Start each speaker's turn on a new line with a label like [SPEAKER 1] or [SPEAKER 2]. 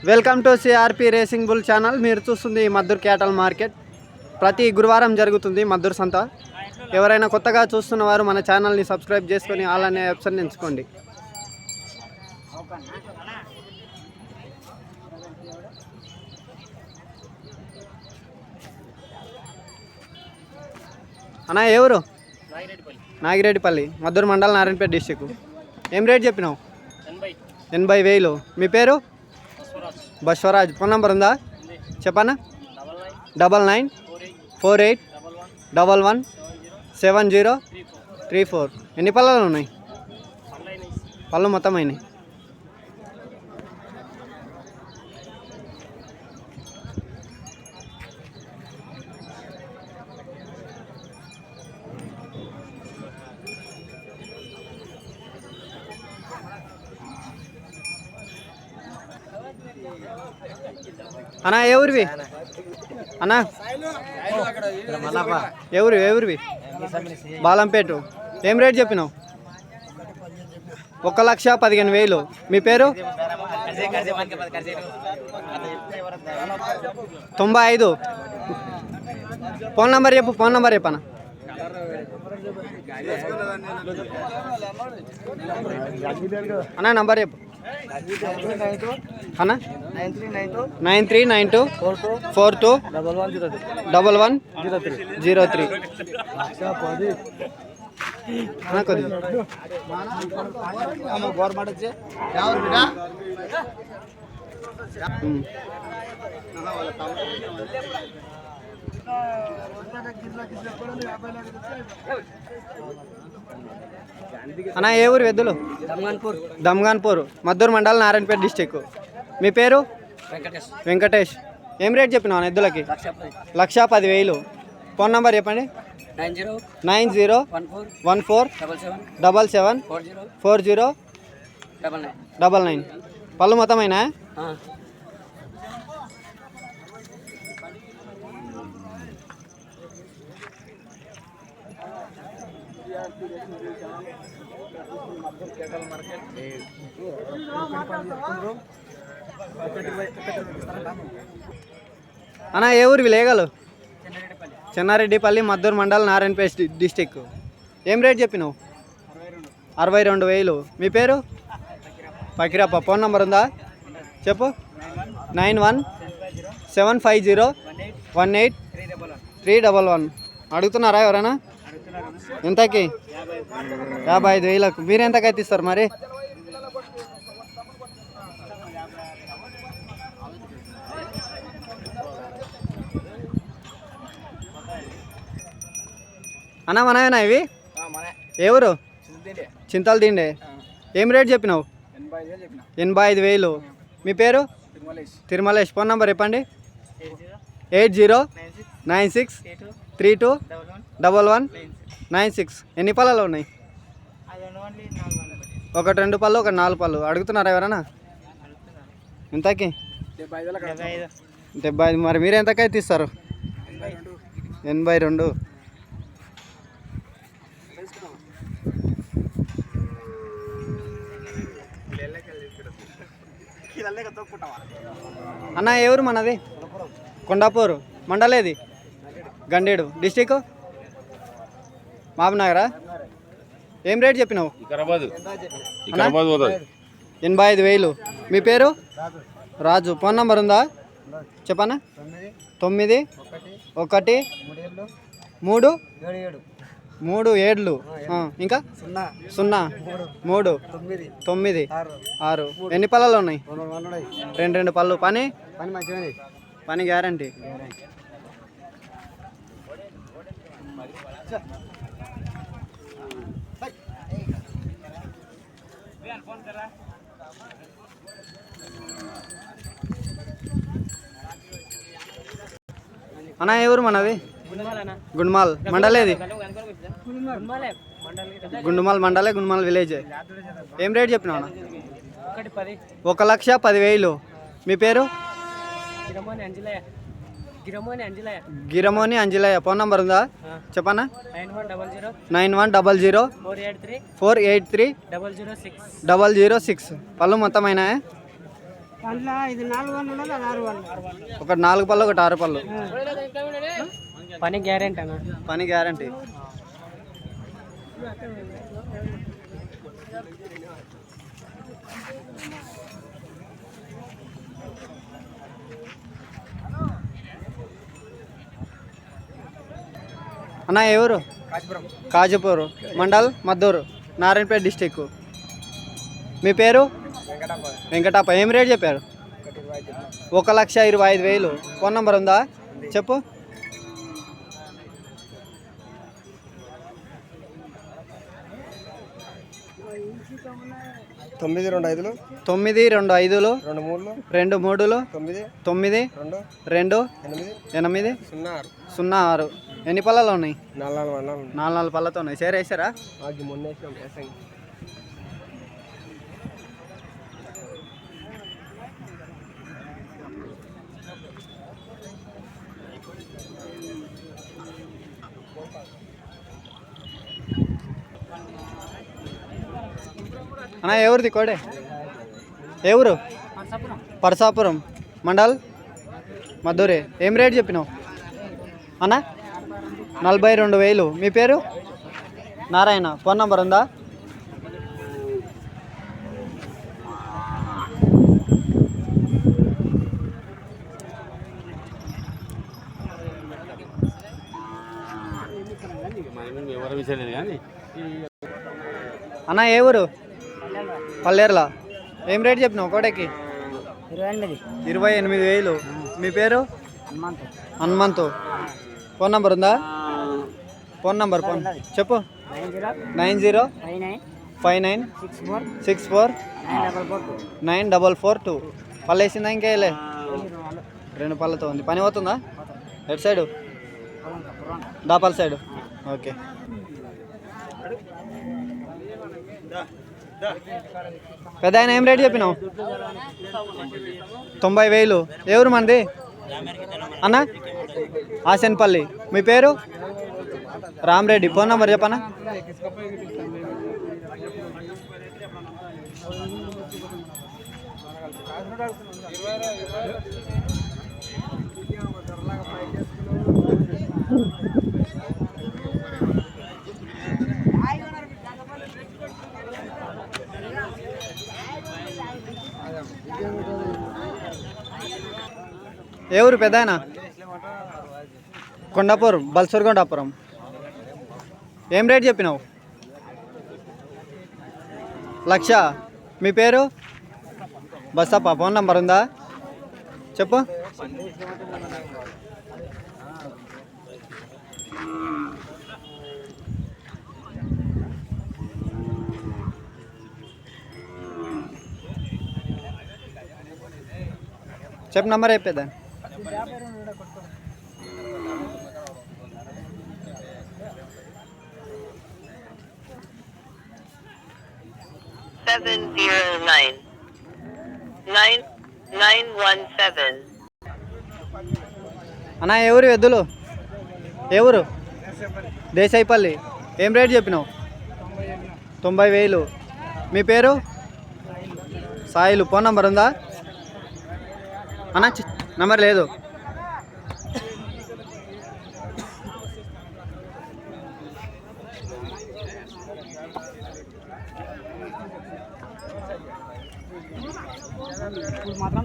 [SPEAKER 1] Welcome to CRP racing bull channel. మీరు చూస్తుంది Maddur క్యాటల్ market. ప్రతి గురువారం జరుగుతుంది మద్దూర్ సంత. ఎవరైనా కొత్తగా చూస్తున్న వారు మన ఛానల్ని సబ్స్క్రైబ్ చేసుకొని ఆల్ అనే ఆప్షన్ ఎంచుకోండి. అన్నా ఎవరు? నాగిరెడ్డిపల్లి, మద్దూరు మండలం, నారాయణపేట డిస్టిక్. ఏం రేట్ చెప్పినావు? 80,000. మీ పేరు? బశ్వరాజ్. ఫోన్ నెంబర్ ఉందా? చెప్పన్నా. 9948117034. ఎన్ని పళ్ళలు ఉన్నాయి? పళ్ళు మొత్తం అయినాయి. అన్నా ఎవరివి? అన్నా ఎవరివి? బాలంపేట. ఏం రేట్ చెప్పినావు? 1,15,000. మీ పేరు? 95. ఫోన్ నెంబర్ చెప్పు. ఫోన్ నెంబర్ చెప్పనా. అన్నా నంబర్ చెప్పు అన్నా. 9392421103. అన్నా ఏ ఊరు? వెద్దులు. దమ్గాన్పూర్, మద్దూరు మండలం, నారాయణపేట డిస్టిక్. మీ పేరు? వెంకటేష్. ఏం రేట్ చెప్పినావు ఎద్దులకి? 1,10,000. ఫోన్ నెంబర్ చెప్పండి. 9014774099. పళ్ళు మొత్తమైనా? అన్నా ఏ ఊరు? విలేగలు. చెన్నారెడ్డిపల్లి, మద్దూరు మండలం, నారాయణపేట డిస్టిక్. ఏం రేట్ చెప్పినావు? 62,000. మీ పేరు? ఫకీరప్ప. ఫోన్ నెంబర్ ఉందా? చెప్పు. 9175018311. అడుగుతున్నారా ఎవరైనా? ఎంతకి? 55,000. మీరు ఎంతకైతే ఇస్తారు మరి? అన్నా మనమేనా ఇవి? ఎవరు? చింతలు తిండే. ఏం రేట్ చెప్పినావు? 85,000. మీ పేరు? తిరుమలేష్. ఫోన్ నెంబర్ చెప్పండి. 8096321196. ఎన్ని పళ్ళలో ఉన్నాయి? 1 2 పళ్ళు, 1 4 పళ్ళు. అడుగుతున్నారా ఎవరన్నా? ఎంతకి? 75. మరి మీరు ఎంతకైతే ఇస్తారు? 82. అన్న ఎవరు మనది? కొండాపూర్. మండలేది? గండేడు. డిస్టిక్? మహబూబ్నగరా? ఏం రేట్ చెప్పినావు? 85,000. మీ పేరు? రాజు. ఫోన్ నెంబర్ ఉందా? చెప్పనా. 911337. ఇంకా 03996. ఎన్ని పళ్ళలో ఉన్నాయి? 2 పళ్ళు. పని గ్యారంటీ. అన్నా ఎవరు మనది? గుండుమాల్. మండలేది? గుండుమాల్ మండలే, గుండుమాల్ విలేజ్. ఏం రేట్ చెప్పినావు అన్న? 1,10,000. మీ పేరు? గిరమోని అంజలయ్య. ఫోన్ నెంబర్ ఉందా? చెప్పన్నా. 9100483006. పళ్ళు మొత్తమైనా?
[SPEAKER 2] ఇది 400 అది 600.
[SPEAKER 1] ఒకటి 4 పళ్ళు ఒకటి 6 పళ్ళు.
[SPEAKER 2] పని గ్యారెంటీ అన్న.
[SPEAKER 1] పని గ్యారెంటీ. అన్న ఎవరు? కాజీపూర్ మండల్ మద్దూరు నారాయణపేట డిస్టిక్. మీ పేరు? వెంకటప్ప. ఏం రేట్ చెప్పారు? 1,25,000. ఫోన్ నెంబర్ ఉందా? చెప్పు.
[SPEAKER 3] తొమ్మిది 2
[SPEAKER 1] 5 2 3 9 2 8 06. ఎన్ని పళ్ళలో ఉన్నాయి? 4 పళ్ళతో ఉన్నాయి. షేర్ వేసారా? అన్న ఎవరిది కోడే? ఎవరు? పరసాపురం మండల్ మధురే. ఏం రేట్ చెప్పినావు అన్న? 42,000. మీ పేరు? నారాయణ. ఫోన్ నంబర్ ఉందా? అన్న ఏ ఊరు? పల్లేరులా. ఏం రేట్ చెప్పినావు కోడకి? 28,000. మీ పేరు? హనుమంతు. ఫోన్ నంబర్ ఉందా? ఫోన్ చెప్పు. 9059649442. పళ్ళు వేసిందా? ఇంకా వేయలే. 2 పళ్ళతో ఉంది. పని అవుతుందా? ఎటు సైడు? దాపల్ సైడు. ఓకే. పెద్ద ఆయన ఏం రేట్ చెప్పినావు? 90,000. ఎవరు మంది అన్న? ఆసన్పల్లి. మీ పేరు? రామరెడ్డి. ఫోన్ నంబర్ చెప్పనా? ఎవరు పెద్ద ఆయన? కొండాపూర్ బల్సూర్ కొండాపురం. ఏం రేట్ చెప్పినావు? 1,00,000. మీ పేరు? బస్సప్ప. ఫోన్ నంబర్ ఉందా? చెప్పు. చెప్పు నంబర్ అయిపోద్దా?
[SPEAKER 4] 7099917.
[SPEAKER 1] అన్న ఎవరు ఎద్దులు? ఎవరు? దేశాయిపల్లి. ఏం రేట్ చెప్పినావు? 90,000. మీ పేరు? సాయిలు. ఫోన్ నంబర్ ఉందా అన్న? నంబర్ లేదు.
[SPEAKER 2] మాత్రం